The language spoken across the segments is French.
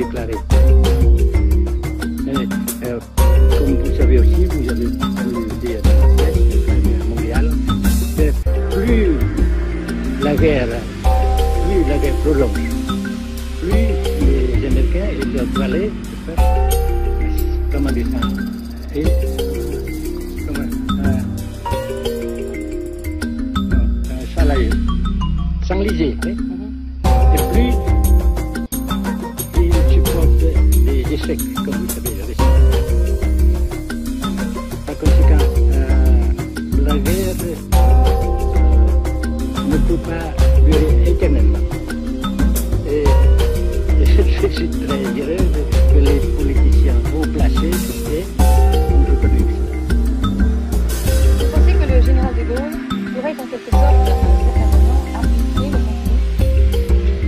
déclaré. Mais, comme vous savez aussi, vous avez pu dire dans la presse mondiale, que plus la guerre prolonge, plus les Américains doivent aller comment dire ça, s'enliser. Et plus ils supportent des échecs, comme vous savez, par conséquent, la guerre ne peut pas durer éternellement. Et je suis très heureux que les politiciens haut placés ont reconnu ça. Vous pensez que le général de Gaulle pourrait en quelque sorte, à un certain moment, arbitrer le conflit?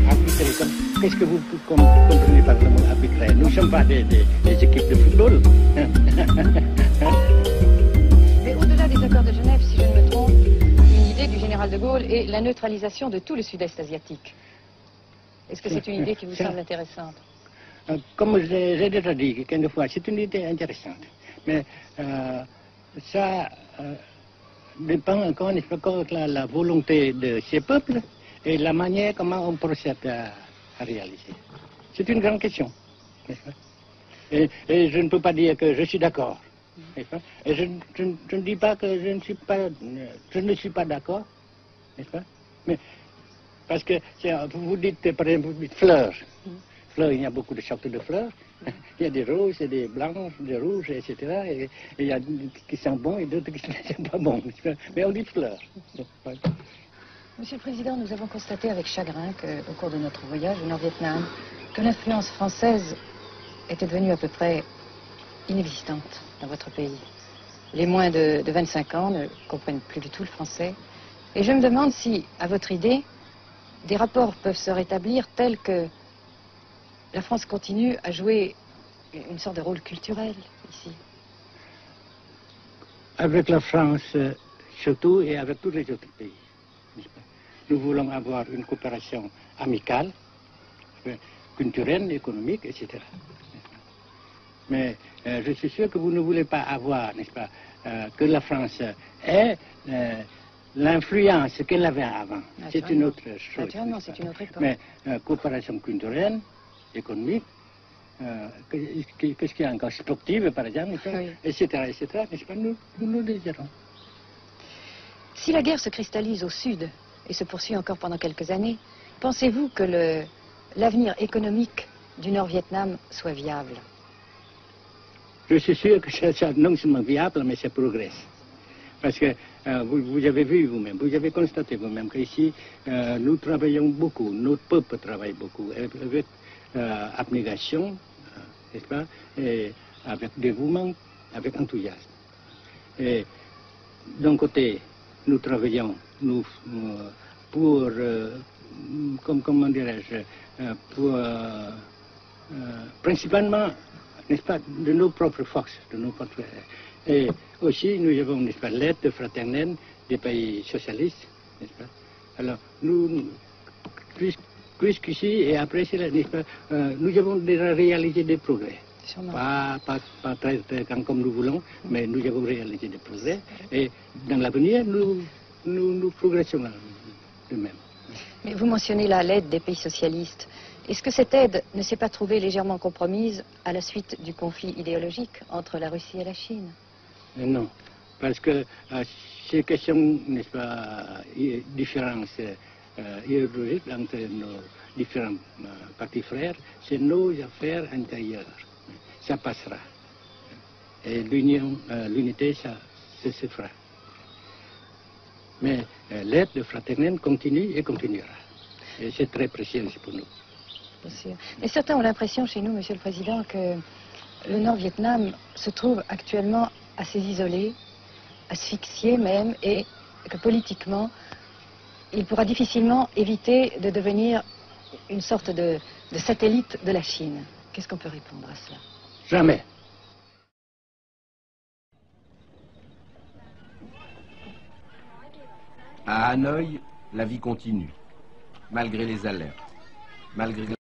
Arbitrer, qu'est-ce que vous comprenez par le mot arbitrer? Nous ne sommes pas des équipes de football. Mais au-delà des accords de Genève, si je ne me trompe, une idée du général de Gaulle est la neutralisation de tout le sud-est asiatique. Est-ce que c'est une idée qui vous semble intéressante? Comme j'ai déjà dit quelques fois, c'est une idée intéressante. Mais ça dépend encore de la volonté de ces peuples et la manière comment on procède à réaliser. C'est une grande question. Et je ne peux pas dire que je suis d'accord. Et je ne dis pas que je ne suis pas d'accord. Mais parce que vous dites, par exemple, vous dites fleurs. Fleurs, il y a beaucoup de sortes de fleurs. Il y a des roses, et des blanches, des rouges, etc. Et il y a qui sont bons et d'autres qui ne sont pas bons. Mais on dit fleurs. Monsieur le Président, nous avons constaté avec chagrin qu'au cours de notre voyage au Nord-Vietnam, que l'influence française était devenue à peu près inexistante dans votre pays. Les moins de 25 ans ne comprennent plus du tout le français. Et je me demande si, à votre idée, des rapports peuvent se rétablir tels que la France continue à jouer une sorte de rôle culturel ici. Avec la France surtout et avec tous les autres pays. Nous voulons avoir une coopération amicale, culturelle, économique, etc. Mais je suis sûr que vous ne voulez pas avoir, n'est-ce pas, que la France ait l'influence qu'elle avait avant. C'est une autre chose. Naturellement, c'est une autre époque. Mais coopération culturelle, économique, qu'est-ce qu'il y a encore, sportive par exemple, oui. etc., n'est-ce pas, nous le désirons. Si la guerre se cristallise au sud et se poursuit encore pendant quelques années, pensez-vous que l'avenir économique du Nord-Vietnam soit viable? Je suis sûr que c'est non seulement viable, mais ça progresse. Parce que vous avez vu vous-même, vous avez constaté vous-même qu'ici, nous travaillons beaucoup, notre peuple travaille beaucoup, avec abnégation, n'est-ce pas, et avec dévouement, avec enthousiasme. Et d'un côté, nous travaillons pour, comment dirais-je, pour principalement, n'est-ce pas, de nos propres forces, de nos propres... Et aussi, nous avons, n'est-ce pas, l'aide fraternelle des pays socialistes, n'est-ce pas. Alors, nous, jusqu'ici et après cela, n'est-ce pas, nous avons déjà réalisé des progrès. Pas très grand comme nous voulons, mais nous avons réalisé des progrès. Et dans l'avenir, nous progressons de même. Mais vous mentionnez là l'aide des pays socialistes. Est-ce que cette aide ne s'est pas trouvée légèrement compromise à la suite du conflit idéologique entre la Russie et la Chine? Non, parce que ces questions, n'est-ce pas, différences idéologiques entre nos différents partis frères, c'est nos affaires intérieures. Ça passera. Et l'unité, ça se fera. Mais l'aide fraternelle continue et continuera. Et c'est très précieux pour nous. Bien sûr. Mais certains ont l'impression chez nous, Monsieur le Président, que le Nord-Vietnam se trouve actuellement assez isolé, asphyxié même, et que politiquement, il pourra difficilement éviter de devenir une sorte de satellite de la Chine. Qu'est-ce qu'on peut répondre à cela? Jamais. À Hanoï, la vie continue, malgré les alertes, malgré